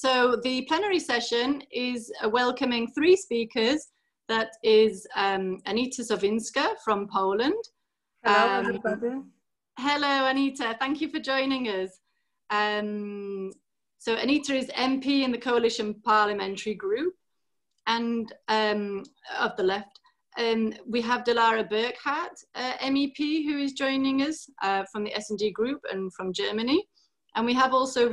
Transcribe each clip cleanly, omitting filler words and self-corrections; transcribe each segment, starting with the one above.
So the plenary session is welcoming three speakers. That is Anita Sowínska from Poland. Hello, everybody. Hello, Anita. Thank you for joining us. So Anita is MP in the Coalition Parliamentary Group and of the left. We have Delara BURKHARDT, MEP, who is joining us from the S&D Group and from Germany. And we have also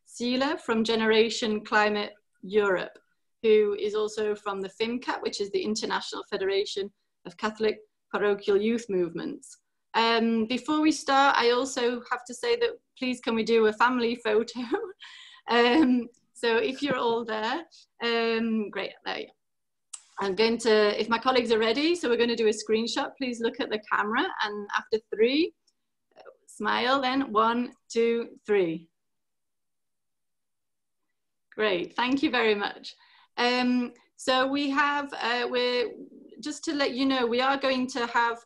SIELER from Generation Climate Europe, who is also from the FIMCAP, which is the International Federation of Catholic Parochial Youth Movements. Before we start, I also have to say that please can we do a family photo? So if you're all there, great, there you go. I'm going to, if my colleagues are ready, so we're going to do a screenshot. Please look at the camera, and after 3, smile, then 1, 2, 3. Great, thank you very much. So we have, just to let you know, we are going to have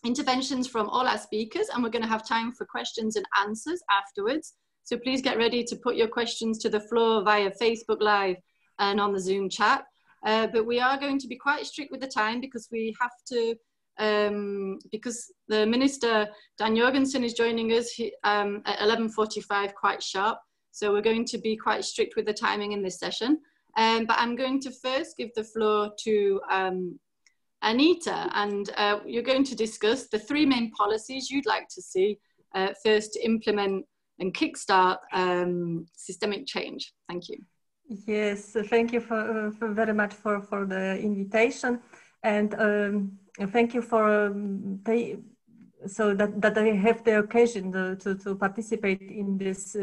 interventions from all our speakers, and we're going to have time for questions and answers afterwards. So please get ready to put your questions to the floor via Facebook Live and on the Zoom chat. But we are going to be quite strict with the time because we have to, because the Minister, Dan Jorgensen, is joining us at 11:45 quite sharp. So we're going to be quite strict with the timing in this session. But I'm going to first give the floor to Anita, and you're going to discuss the 3 main policies you'd like to see first to implement and kickstart systemic change. Thank you. Yes, thank you very much for the invitation, and thank you for so that I have the occasion to participate in this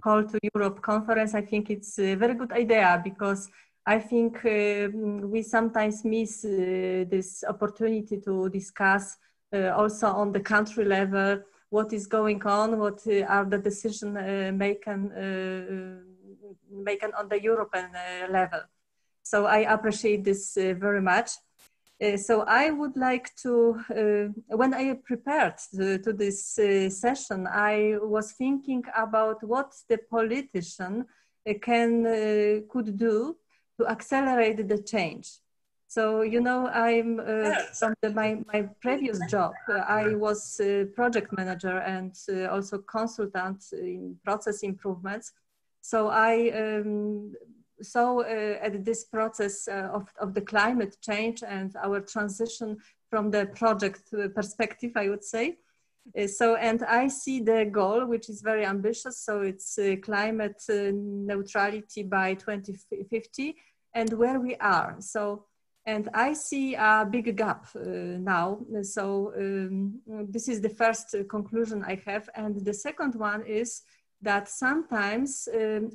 Call to Europe conference. I think it's a very good idea because I think we sometimes miss this opportunity to discuss also on the country level what is going on, what are the decisions making on the European level. So I appreciate this very much. So I would like to, when I prepared to this session, I was thinking about what the politician could do to accelerate the change. So, you know, I'm from my previous job, I was project manager and also consultant in process improvements. So I saw at this process of the climate change and our transition from the project perspective, I would say. So, and I see the goal, which is very ambitious. So it's climate neutrality by 2050 and where we are. So, and I see a big gap now. So this is the first conclusion I have. And the second one is that sometimes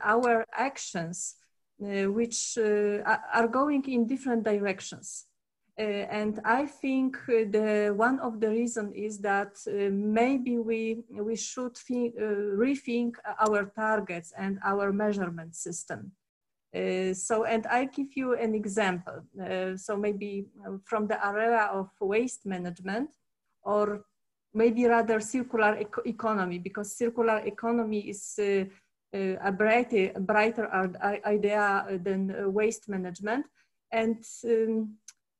our actions which are going in different directions. And I think one of the reasons is that maybe we should rethink our targets and our measurement system. So, and I give you an example. So maybe from the area of waste management, or maybe rather circular economy, because circular economy is a brighter idea than waste management. And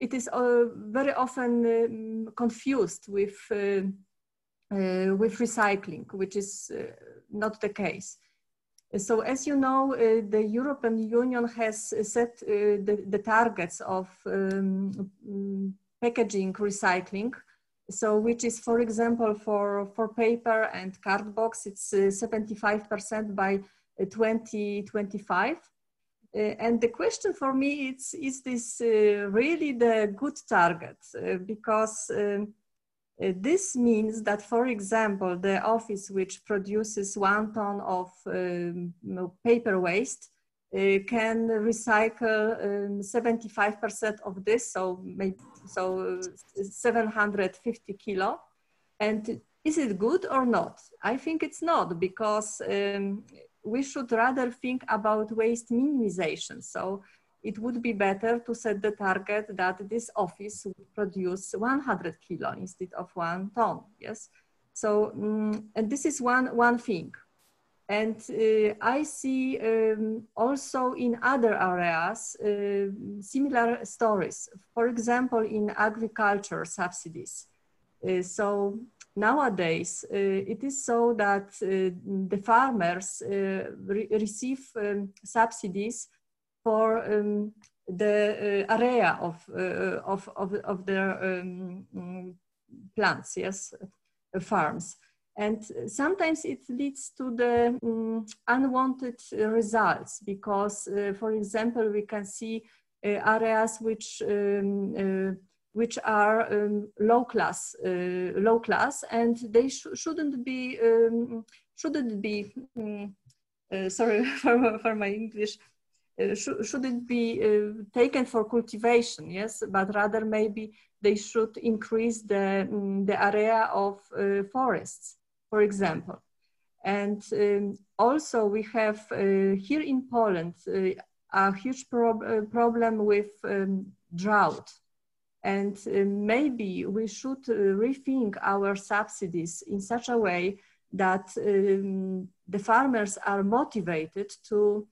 it is very often confused with recycling, which is not the case. So as you know, the European Union has set the targets of packaging recycling. So which is, for example, for paper and cardboard, it's 75% by 2025. And the question for me is this really the good target? Because this means that, for example, the office which produces 1 ton of paper waste can recycle 75% of this, so maybe 750 kilo. And is it good or not? I think it's not, because we should rather think about waste minimization. So it would be better to set the target that this office would produce 100 kilo instead of 1 ton. Yes. So, and this is one thing. And I see also in other areas similar stories. For example, in agriculture subsidies. So nowadays, it is so that the farmers receive subsidies for the area of their plants, yes, farms. And sometimes it leads to the unwanted results because, for example, we can see areas which are low class, and they shouldn't be sorry for my English. Shouldn't be taken for cultivation, yes, but rather maybe they should increase the area of forests, for example. And also we have here in Poland a huge problem with drought. And maybe we should rethink our subsidies in such a way that the farmers are motivated to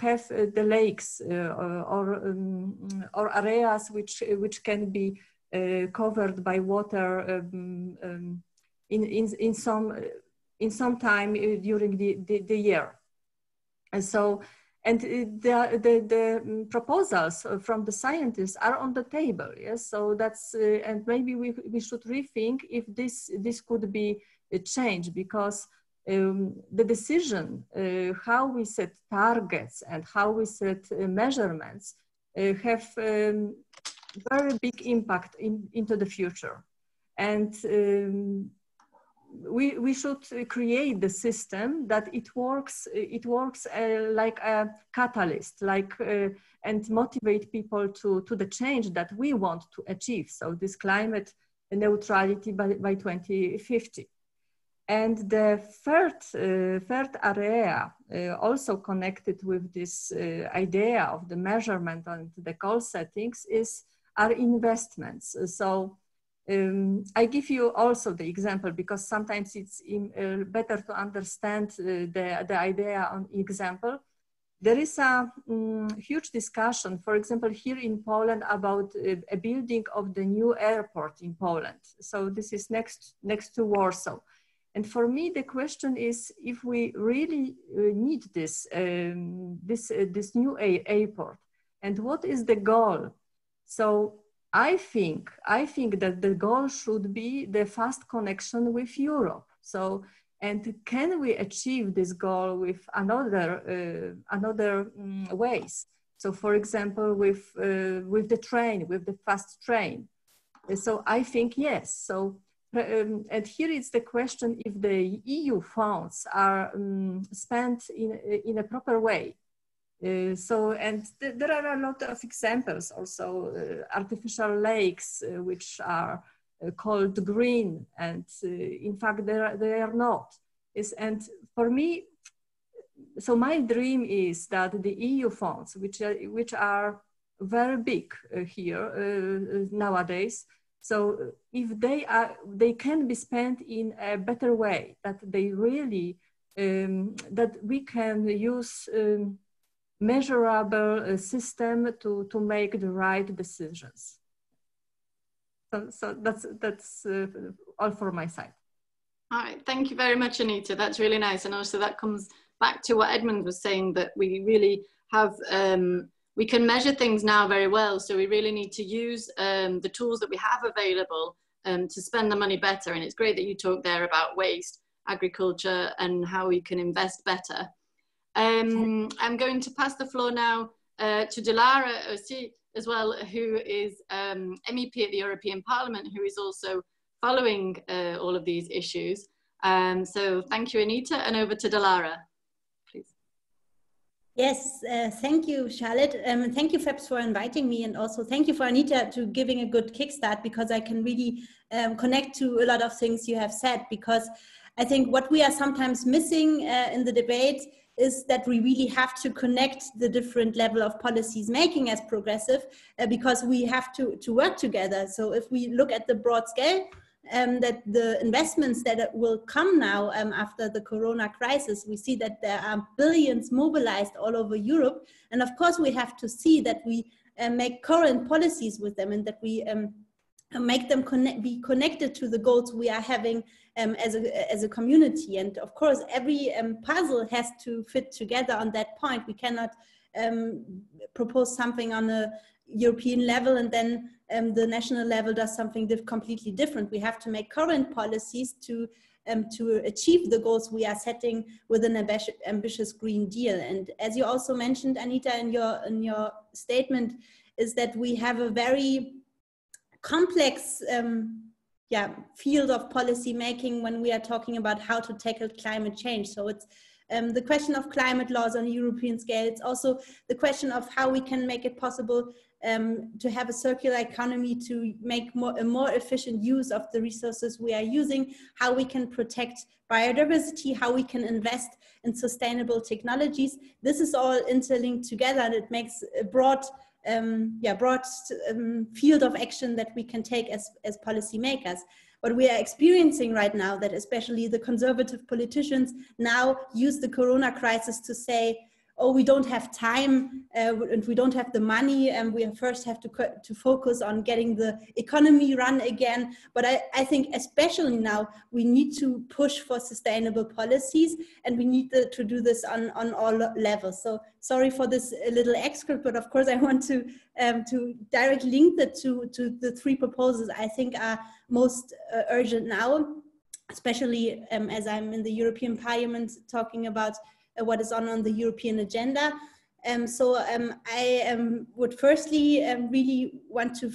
have the lakes or areas which can be covered by water in some time during the year. And so, and the proposals from the scientists are on the table. Yes, so that's and maybe we should rethink if this could be changed, because the decision how we set targets and how we set measurements have very big impact into the future. And we should create the system that it works like a catalyst, and motivate people to the change that we want to achieve. So this climate neutrality by 2050. And the third area, also connected with this idea of the measurement and the goal settings, are investments. So I give you also the example because sometimes it's better to understand the idea on example. There is a huge discussion, for example, here in Poland about a building of the new airport in Poland. So this is next to Warsaw. And for me, the question is if we really need this new airport, and what is the goal? So I think that the goal should be the fast connection with Europe. So, and can we achieve this goal with another ways? So, for example, with the train, with the fast train. So I think yes. So. And here is the question if the EU funds are spent in a proper way. And there are a lot of examples also, artificial lakes which are called green, and in fact they are not. And for me, so my dream is that the EU funds, which are very big here nowadays, so if they can be spent in a better way, that they really, that we can use measurable system to make the right decisions. So that's all for my side. All right, thank you very much, Anita. That's really nice. And also that comes back to what Edmund was saying, that we really have, we can measure things now very well. So we really need to use the tools that we have available to spend the money better. And it's great that you talked there about waste, agriculture, and how we can invest better. I'm going to pass the floor now to Delara as well, who is MEP at the European Parliament, who is also following all of these issues. So thank you, Anita, and over to Delara, please. Yes, thank you, Charlotte. Thank you, FEPS, for inviting me, and also thank you for Anita to giving a good kickstart, because I can really connect to a lot of things you have said, because I think what we are sometimes missing in the debate is that we really have to connect the different level of policies making as progressive, because we have to work together. So if we look at the broad scale, that the investments that will come now after the corona crisis, we see that there are billions mobilized all over Europe. And of course, we have to see that we make current policies with them, and that we make them be connected to the goals we are having as a community. And of course, every puzzle has to fit together on that point. We cannot propose something on a European level and then the national level does something completely different. We have to make current policies to achieve the goals we are setting with an ambitious Green Deal. And as you also mentioned, Anita, in your statement, is that we have a very complex field of policy making when we are talking about how to tackle climate change. So it's the question of climate laws on a European scale. It's also the question of how we can make it possible to have a circular economy, to make a more efficient use of the resources we are using, how we can protect biodiversity, how we can invest in sustainable technologies. This is all interlinked together, and it makes a broad field of action that we can take as policymakers. What we are experiencing right now, that especially the conservative politicians now use the corona crisis to say, oh, we don't have time and we don't have the money, and we first have to focus on getting the economy run again. But I think especially now we need to push for sustainable policies, and we need to do this on all levels. So sorry for this little excerpt, but of course I want to directly link that to the three proposals I think are most urgent now, especially as I'm in the European Parliament talking about what is on the European agenda. I would firstly really want to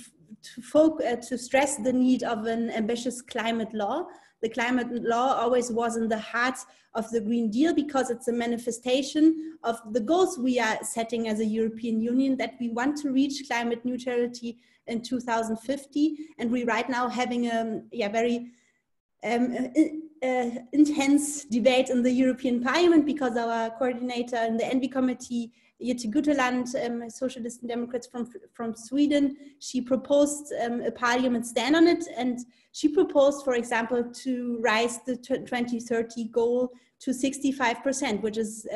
stress the need of an ambitious climate law. The climate law always was in the heart of the Green Deal because it's a manifestation of the goals we are setting as a European Union, that we want to reach climate neutrality in 2050. And we right now having a very intense debate in the European Parliament because our coordinator in the ENVI committee, Jytte Guteland, Socialists and Democrats from Sweden, she proposed a parliament stand on it, and she proposed, for example, to raise the 2030 goal to 65%, which is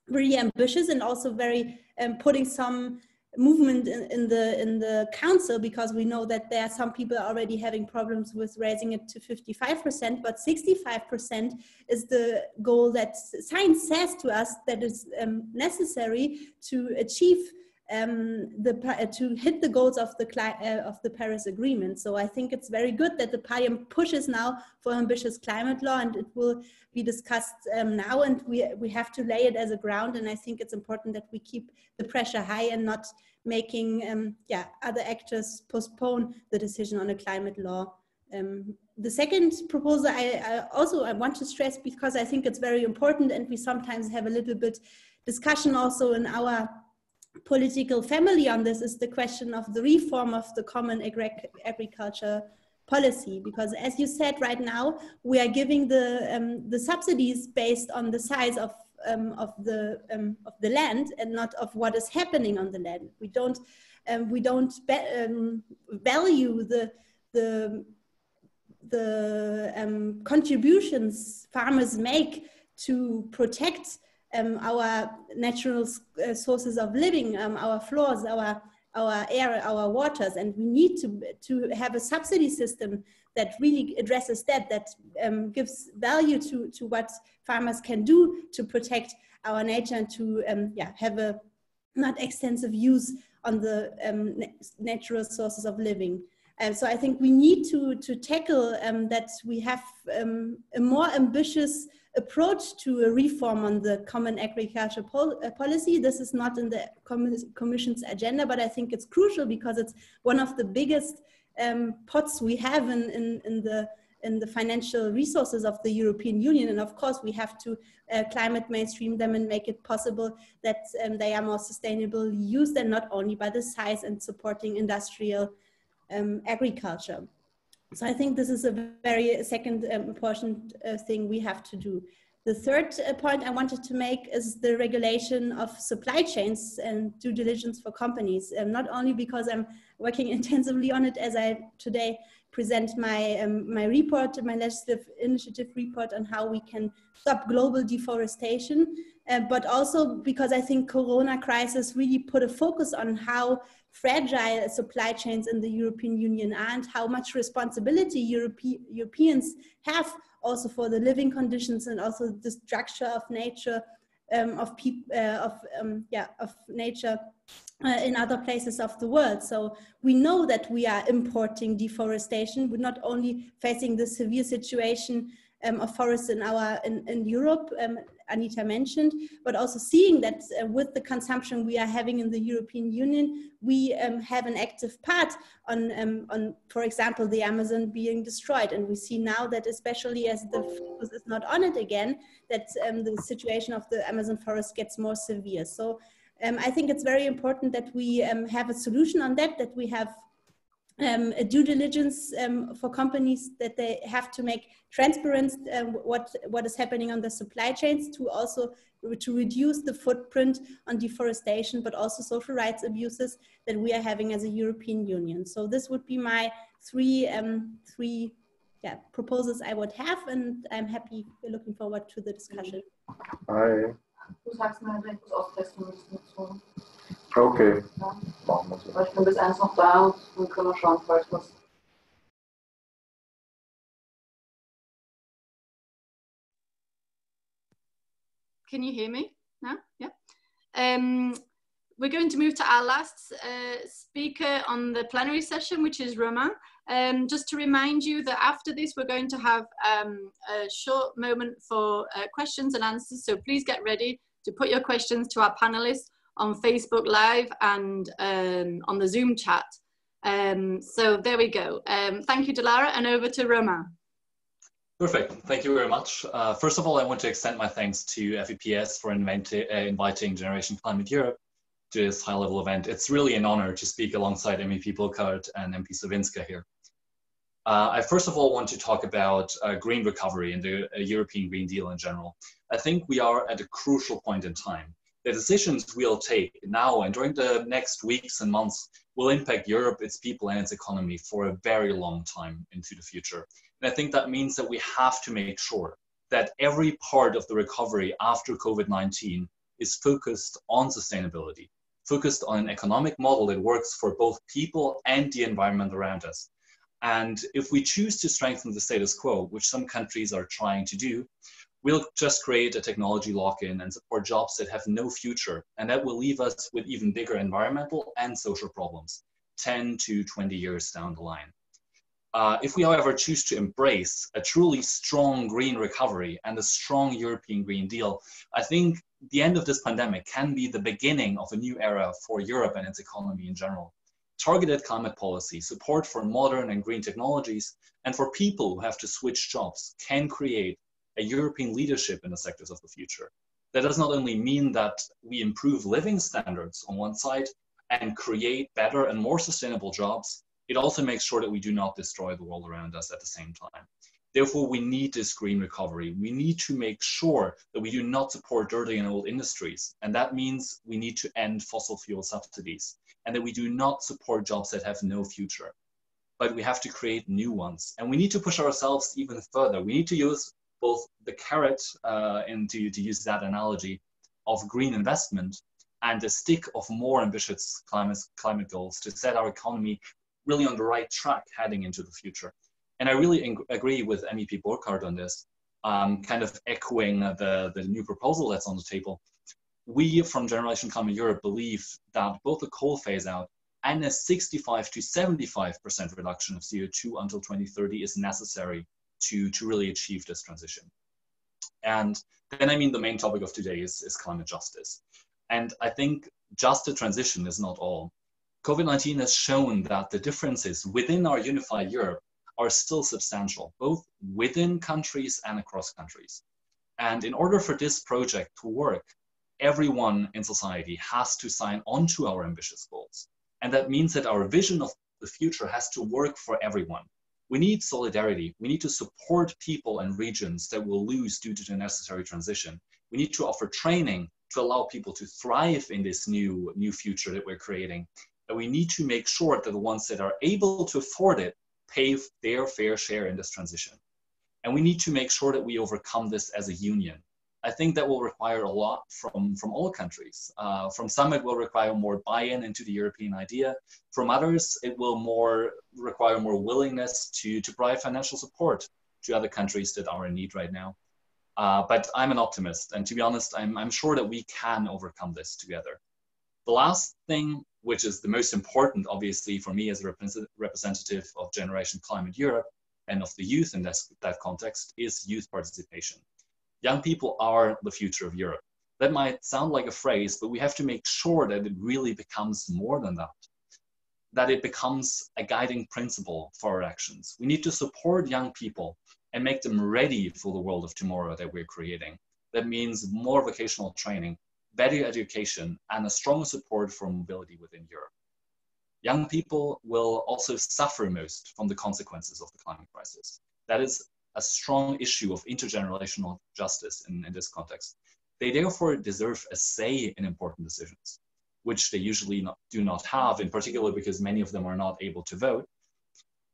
really ambitious and also very putting some movement in the council, because we know that there are some people already having problems with raising it to 55%, but 65% is the goal that science says to us that is necessary to achieve to hit the goals of the Paris Agreement. So I think it's very good that the Parliament pushes now for ambitious climate law, and it will be discussed now, and we have to lay it as a ground. And I think it's important that we keep the pressure high and not making other actors postpone the decision on a climate law. The second proposal I want to stress, because I think it's very important, and we sometimes have a little bit discussion also in our political family on this, is the question of the reform of the common agriculture policy. Because as you said, right now we are giving the subsidies based on the size of the land and not of what is happening on the land. We don't value the contributions farmers make to protect our natural sources of living, our floods, our air, our waters, and we need to have a subsidy system that really addresses that gives value to what farmers can do to protect our nature and to have a not extensive use on the natural sources of living. So I think we need to tackle that we have a more ambitious approach to a reform on the common agriculture policy. This is not in the Commission's agenda, but I think it's crucial because it's one of the biggest pots we have in the financial resources of the European Union. And of course, we have to climate mainstream them and make it possible that they are more sustainably used, and not only by the size and supporting industrial agriculture. So I think this is a very second important thing we have to do. The third point I wanted to make is the regulation of supply chains and due diligence for companies. Not only because I'm working intensively on it as I today present my my report, my legislative initiative report on how we can stop global deforestation, but also because I think Corona crisis really put a focus on how fragile supply chains in the European Union are and how much responsibility Europeans have also for the living conditions and also the structure of nature, of nature in other places of the world. So we know that we are importing deforestation. We're not only facing the severe situation of forests in Europe, Anita mentioned, but also seeing that with the consumption we are having in the European Union, we have an active part on, for example, the Amazon being destroyed. And we see now that, especially as the focus is not on it again, that the situation of the Amazon forest gets more severe. So I think it's very important that we have a solution on that, that we have a due diligence for companies, that they have to make transparent what is happening on the supply chains to reduce the footprint on deforestation, but also social rights abuses that we are having as a European Union. So this would be my three proposals I would have, and I'm happy, looking forward to the discussion. Hi. Du sagst mir, wenn ich das austesten müsste. Okay. Ja. Aber ich bin bis 1 noch da und dann können wir schauen, falls was. Can you hear me now? Yeah. We're going to move to our last speaker on the plenary session, which is Romain. Just to remind you that after this, we're going to have a short moment for questions and answers. So please get ready to put your questions to our panelists on Facebook Live and on the Zoom chat. So there we go. Thank you, Delara, and over to Romain. Perfect. Thank you very much. First of all, I want to extend my thanks to FEPS for inviting Generation Climate Europe to this high-level event. It's really an honor to speak alongside MEP BURKHARDT and MP SOWÍNSKA here. I first of all want to talk about green recovery and the European Green Deal in general. I think we are at a crucial point in time. The decisions we'll take now and during the next weeks and months will impact Europe, its people, and its economy for a very long time into the future. And I think that means that we have to make sure that every part of the recovery after COVID-19 is focused on sustainability, focused on an economic model that works for both people and the environment around us. And if we choose to strengthen the status quo, which some countries are trying to do, we'll just create a technology lock-in and support jobs that have no future. And that will leave us with even bigger environmental and social problems 10 to 20 years down the line. If we, however, choose to embrace a truly strong green recovery and a strong European Green Deal, I think the end of this pandemic can be the beginning of a new era for Europe and its economy in general. Targeted climate policy, support for modern and green technologies, and for people who have to switch jobs can create a European leadership in the sectors of the future. That does not only mean that we improve living standards on one side and create better and more sustainable jobs, it also makes sure that we do not destroy the world around us at the same time. Therefore, we need this green recovery. We need to make sure that we do not support dirty and old industries. And that means we need to end fossil fuel subsidies and that we do not support jobs that have no future. But we have to create new ones. And we need to push ourselves even further. We need to use both the carrot, and to use that analogy, of green investment and the stick of more ambitious climate goals to set our economy really on the right track heading into the future. And I really agree with MEP BURKHARDT on this, kind of echoing the new proposal that's on the table. We from Generation Climate Europe believe that both the coal phase out and a 65 to 75% reduction of CO2 until 2030 is necessary to really achieve this transition. And then, I mean, the main topic of today is climate justice. And I think just a transition is not all. COVID-19 has shown that the differences within our unified Europe are still substantial, both within countries and across countries. And in order for this project to work, everyone in society has to sign on to our ambitious goals. And that means that our vision of the future has to work for everyone. We need solidarity. We need to support people and regions that will lose due to the necessary transition. We need to offer training to allow people to thrive in this new future that we're creating. And we need to make sure that the ones that are able to afford it pay their fair share in this transition. And we need to make sure that we overcome this as a union. I think that will require a lot from all countries. From some, it will require more buy-in into the European idea. From others, it will require more willingness to provide financial support to other countries that are in need right now. But I'm an optimist, and to be honest, I'm sure that we can overcome this together. The last thing, which is the most important, obviously, for me as a representative of Generation Climate Europe and of the youth in that context, is youth participation. Young people are the future of Europe. That might sound like a phrase, but we have to make sure that it really becomes more than that it becomes a guiding principle for our actions. We need to support young people and make them ready for the world of tomorrow that we're creating. That means more vocational training, better education, and a strong support for mobility within Europe. Young people will also suffer most from the consequences of the climate crisis. That is a strong issue of intergenerational justice in this context. They therefore deserve a say in important decisions, which they usually do not have, in particular because many of them are not able to vote.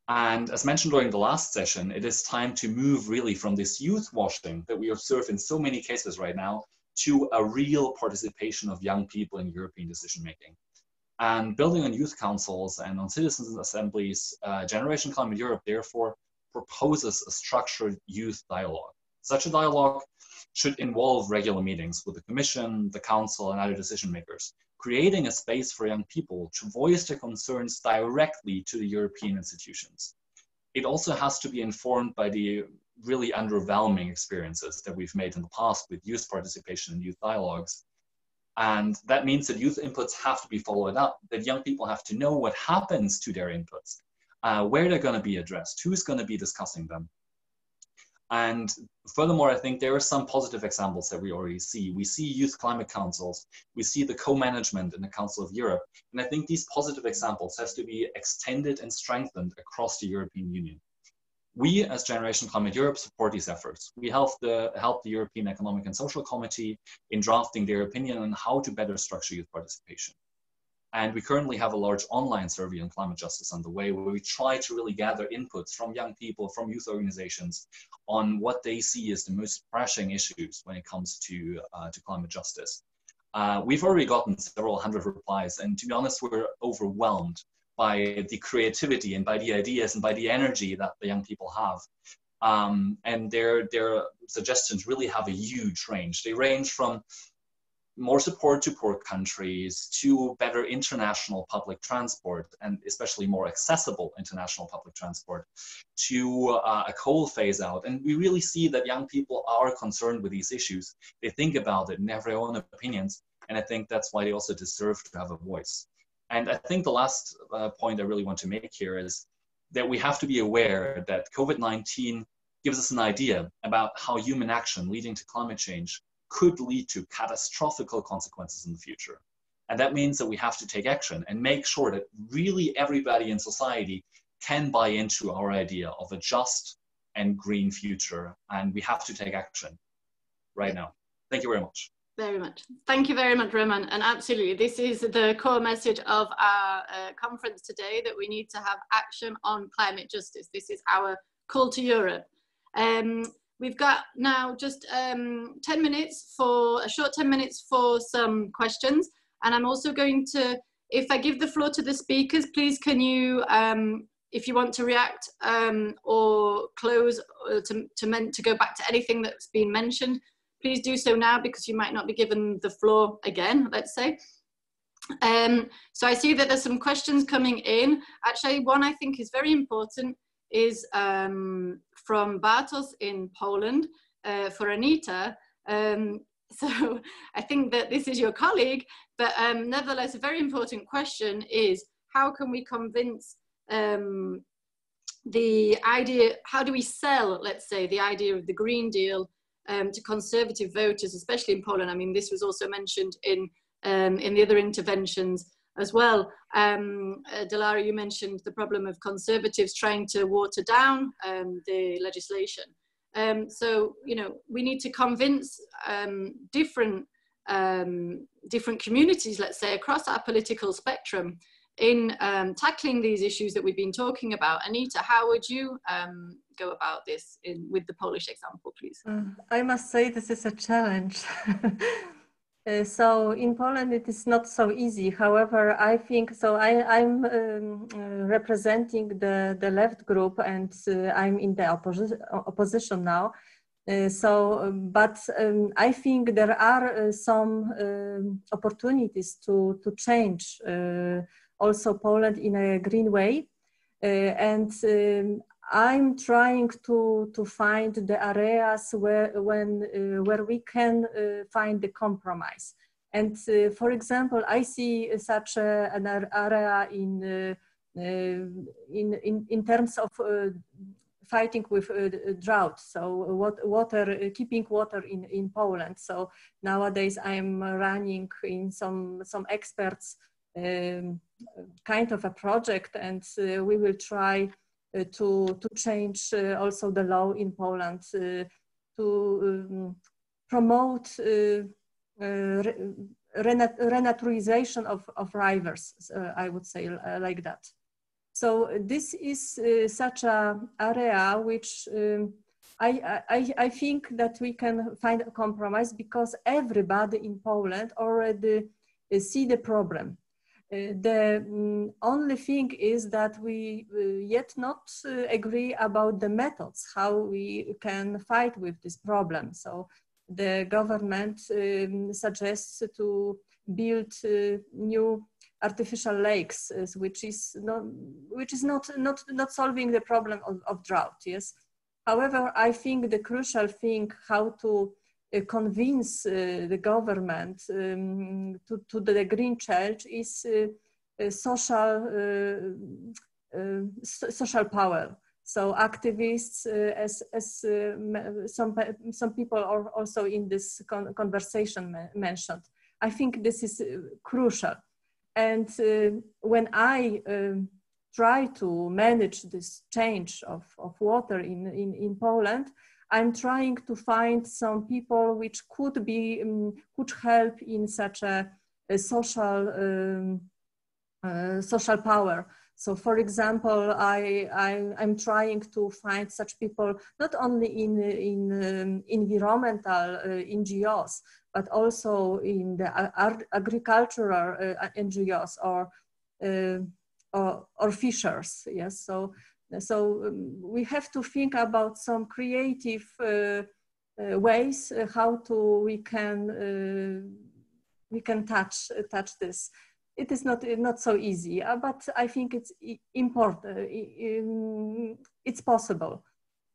And as mentioned during the last session, it is time to move really from this youth washing that we observe in so many cases right now to a real participation of young people in European decision-making. And building on youth councils and on citizens' assemblies, Generation Climate Europe therefore proposes a structured youth dialogue. Such a dialogue should involve regular meetings with the Commission, the Council, and other decision makers, creating a space for young people to voice their concerns directly to the European institutions. It also has to be informed by the really underwhelming experiences that we've made in the past with youth participation and youth dialogues. And that means that youth inputs have to be followed up, that young people have to know what happens to their inputs, where they're going to be addressed, who's going to be discussing them. And furthermore, I think there are some positive examples that we already see. We see youth climate councils, we see the co-management in the Council of Europe. And I think these positive examples have to be extended and strengthened across the European Union. We as Generation Climate Europe support these efforts. We help the European Economic and Social Committee in drafting their opinion on how to better structure youth participation. And we currently have a large online survey on climate justice on the way, where we try to really gather inputs from young people, from youth organizations, on what they see as the most pressing issues when it comes to climate justice. We've already gotten several hundred replies, and to be honest, we're overwhelmed by the creativity and by the ideas and by the energy that the young people have. And their suggestions really have a huge range. They range from more support to poor countries, to better international public transport, and especially more accessible international public transport, to a coal phase out. And we really see that young people are concerned with these issues. They think about it and have their own opinions. And I think that's why they also deserve to have a voice. And I think the last point I really want to make here is that we have to be aware that COVID-19 gives us an idea about how human action leading to climate change could lead to catastrophic consequences in the future. And that means that we have to take action and make sure that really everybody in society can buy into our idea of a just and green future. And we have to take action right now. Thank you very much. Very much. Thank you very much, Roman. And absolutely, this is the core message of our conference today, that we need to have action on climate justice. This is our call to Europe. We've got now just 10 minutes for a short 10 minutes for some questions. And I'm also going to, if I give the floor to the speakers, please can you, if you want to react or close to go back to anything that's been mentioned, please do so now, because you might not be given the floor again, let's say. So I see that there's some questions coming in. Actually, one I think is very important is from Bartos in Poland for Anita. So I think that this is your colleague, but nevertheless, a very important question is, how can we convince the idea, how do we sell, let's say, the idea of the Green Deal to conservative voters, especially in Poland? I mean, this was also mentioned in the other interventions as well. Delara, you mentioned the problem of conservatives trying to water down the legislation. So, you know, we need to convince different communities, let's say, across our political spectrum, in tackling these issues that we've been talking about. Anita, how would you go about this with the Polish example, please? I must say this is a challenge. So in Poland it is not so easy. However, I think so. I'm representing the left group, and I'm in the opposition now. But I think there are some opportunities to change also Poland in a green way, and I'm trying to find the areas where we can find the compromise. And for example, I see such an area in terms of fighting with drought. So keeping water in Poland. So nowadays I'm running in some experts kind of a project, and we will try to change also the law in Poland to promote renaturalization of rivers, I would say like that. So this is such an area which I think that we can find a compromise, because everybody in Poland already see the problem. The only thing is that we yet not agree about the methods, how we can fight with this problem. So the government suggests to build new artificial lakes, which is not solving the problem of drought. Yes. However, I think the crucial thing how to convince the government to the green change is social power. So activists, as some people are also in this conversation mentioned. I think this is crucial. And when I try to manage this change of water in Poland, I'm trying to find some people which could help in such a social power. So, for example, I'm trying to find such people not only in environmental NGOs, but also in the agricultural NGOs or fishers. Yes, so we have to think about some creative ways how we can touch this. It is not so easy, but I think it's important. It's possible.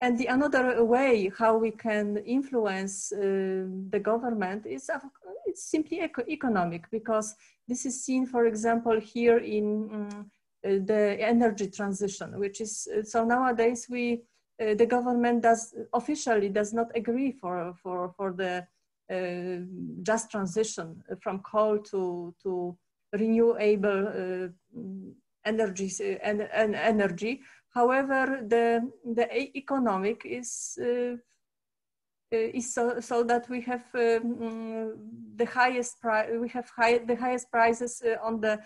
And the another way how we can influence the government is it's simply economic, because this is seen, for example, here in the energy transition, which is so nowadays the government officially does not agree for the just transition from coal to renewable energies and energy. However, the economic is so that we have the highest prices on the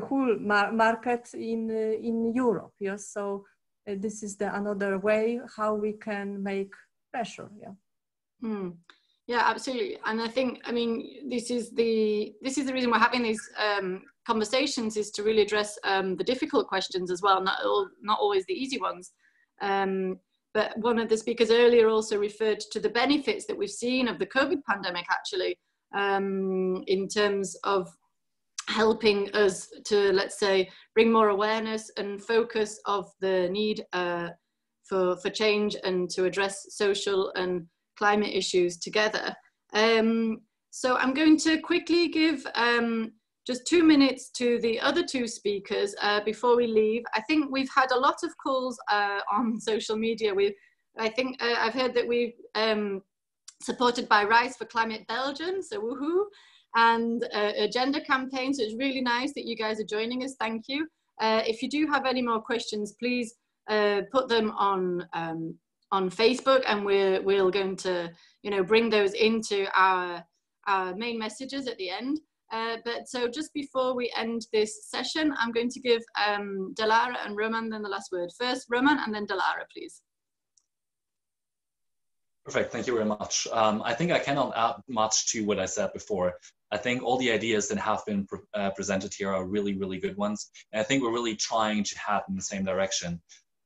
whole market in Europe. Yes, so this is another way how we can make pressure. Yeah. Yeah, absolutely. And I think, I mean, this is the reason we're having these conversations, is to really address the difficult questions as well, not always the easy ones. But one of the speakers earlier also referred to the benefits that we've seen of the COVID pandemic, actually, in terms of helping us to, let's say, bring more awareness and focus of the need for change and to address social and climate issues together. So I'm going to quickly give just 2 minutes to the other two speakers before we leave. I think we've had a lot of calls on social media. I think I've heard that we've supported by Rise for Climate Belgium, so woohoo, and a gender campaign. So it's really nice that you guys are joining us. Thank you. If you do have any more questions, please put them on Facebook, and we're going to, bring those into our main messages at the end. But so just before we end this session, I'm going to give Delara and Roman then the last word. First Roman and then Delara, please. Perfect, thank you very much. I think I cannot add much to what I said before. I think all the ideas that have been presented here are really, really good ones. And I think we're really trying to head in the same direction.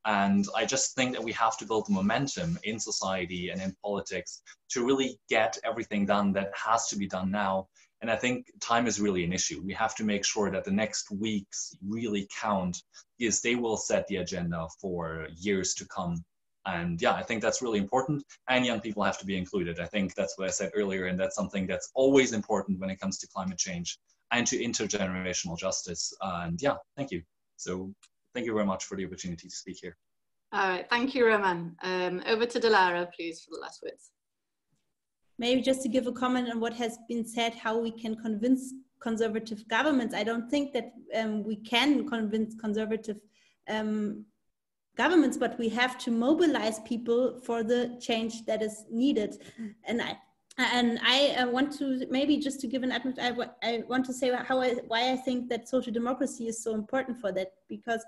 And I just think that we have to build the momentum in society and in politics to really get everything done that has to be done now. And I think time is really an issue. We have to make sure that the next weeks really count, because they will set the agenda for years to come. And yeah, I think that's really important, and young people have to be included. I think that's what I said earlier, and that's something that's always important when it comes to climate change and to intergenerational justice. And yeah, thank you. So thank you very much for the opportunity to speak here. All right, thank you, Roman. Over to Delara, please, for the last words. Maybe just to give a comment on what has been said, how we can convince conservative governments. I don't think that we can convince conservative governments, but we have to mobilize people for the change that is needed. And I want to maybe just to give an I want to say why I think that social democracy is so important for that, because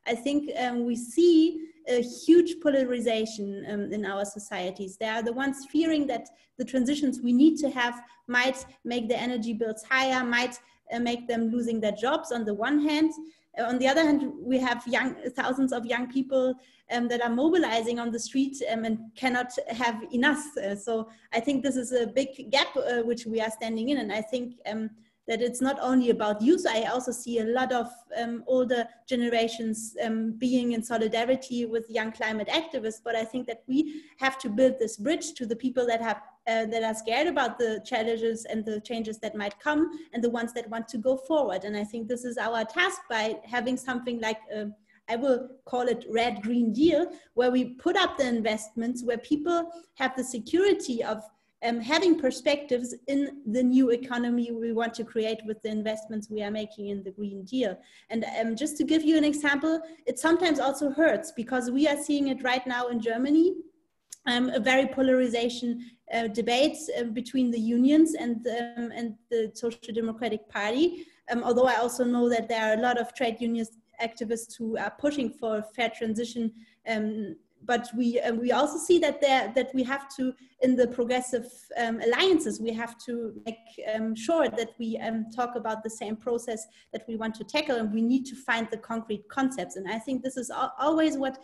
I think we see a huge polarization in our societies. They are the ones fearing that the transitions we need to have might make the energy bills higher, might make them losing their jobs on the one hand. On the other hand, we have thousands of young people that are mobilizing on the street and cannot have enough. So I think this is a big gap which we are standing in. And I think that it's not only about youth. I also see a lot of older generations being in solidarity with young climate activists. But I think that we have to build this bridge to the people that have that are scared about the challenges and the changes that might come, and the ones that want to go forward. And I think this is our task by having something like I will call it Red Green Deal, where we put up the investments, where people have the security of having perspectives in the new economy we want to create with the investments we are making in the Green Deal. And just to give you an example, it sometimes also hurts, because we are seeing it right now in Germany, a very polarization debate between the unions and the Social Democratic Party. Although I also know that there are a lot of trade union activists who are pushing for a fair transition, but we also see that that we have to, in the progressive alliances, we have to make sure that we talk about the same process that we want to tackle, and we need to find the concrete concepts. And I think this is always what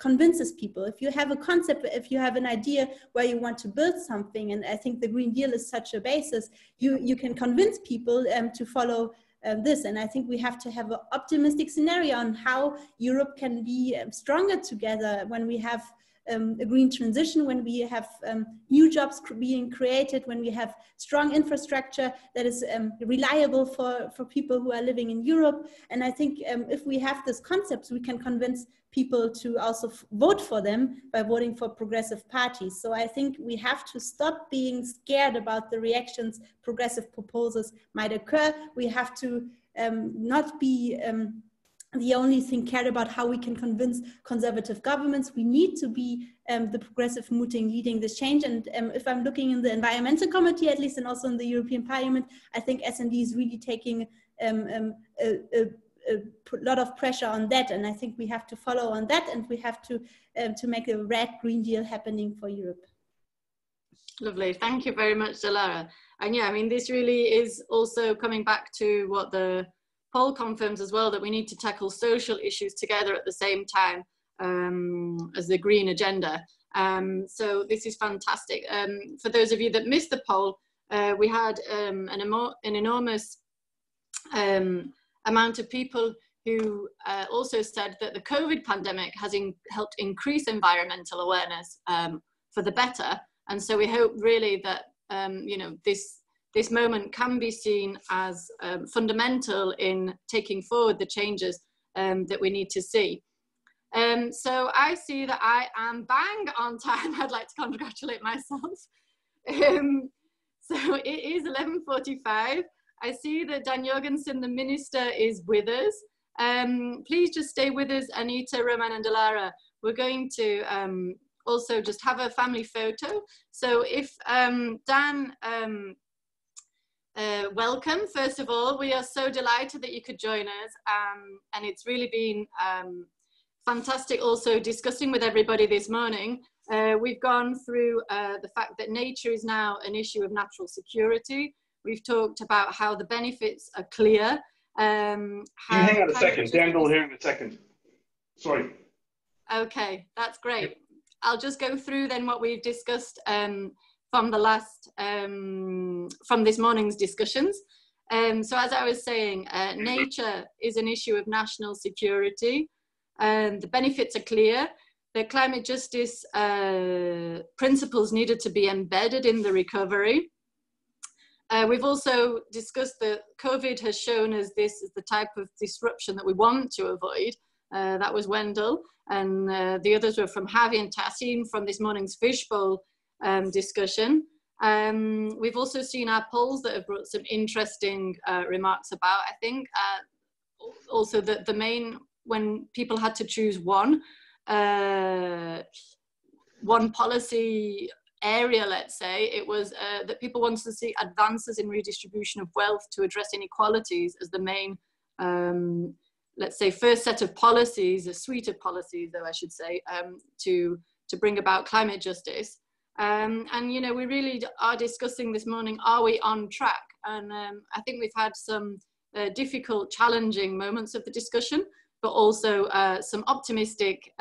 convinces people. If you have a concept, if you have an idea where you want to build something, and I think the Green Deal is such a basis, you can convince people to follow this. And I think we have to have an optimistic scenario on how Europe can be stronger together when we have a green transition, when we have new jobs being created, when we have strong infrastructure that is reliable for people who are living in Europe. And I think if we have these concepts, we can convince people to also vote for them by voting for progressive parties. So I think we have to stop being scared about the reactions progressive proposals might occur. We have to not be the only thing cared about how we can convince conservative governments. We need to be the progressive movement leading this change. And if I'm looking in the Environmental Committee, at least, and also in the European Parliament, I think S&D is really taking a lot of pressure on that. And I think we have to follow on that, and we have to make a Red Green Deal happening for Europe. Lovely, thank you very much, Delara. And yeah, I mean, this really is also coming back to what the poll confirms as well, that we need to tackle social issues together at the same time as the green agenda. So this is fantastic. For those of you that missed the poll, we had an enormous amount of people who also said that the COVID pandemic has helped increase environmental awareness for the better. And so we hope really that you know, this moment can be seen as fundamental in taking forward the changes that we need to see. So I see that I am bang on time. I'd like to congratulate myself. So it is 11:45. I see that Dan Jorgensen, the minister, is with us. Please just stay with us, Anita, Roman and Delara. We're going to also just have a family photo. So if Dan welcome. First of all, we are so delighted that you could join us, and it's really been fantastic also discussing with everybody this morning. We've gone through the fact that nature is now an issue of natural security. We've talked about how the benefits are clear. Hang on a second, Daniel here in a second. Sorry. Okay, that's great. I'll just go through then what we've discussed from the last, from this morning's discussions. So as I was saying, nature is an issue of national security. The benefits are clear. The climate justice principles needed to be embedded in the recovery. We've also discussed that COVID has shown us this is the type of disruption that we want to avoid. That was Wendell, and the others were from Javi and Tassim from this morning's fishbowl discussion. We've also seen our polls that have brought some interesting remarks about, I think, also that the main, when people had to choose one policy area, let's say, it was that people wanted to see advances in redistribution of wealth to address inequalities as the main, let's say, first set of policies, a suite of policies, though I should say, to bring about climate justice. And, you know, we really are discussing this morning, are we on track? And I think we've had some difficult, challenging moments of the discussion, but also some optimistic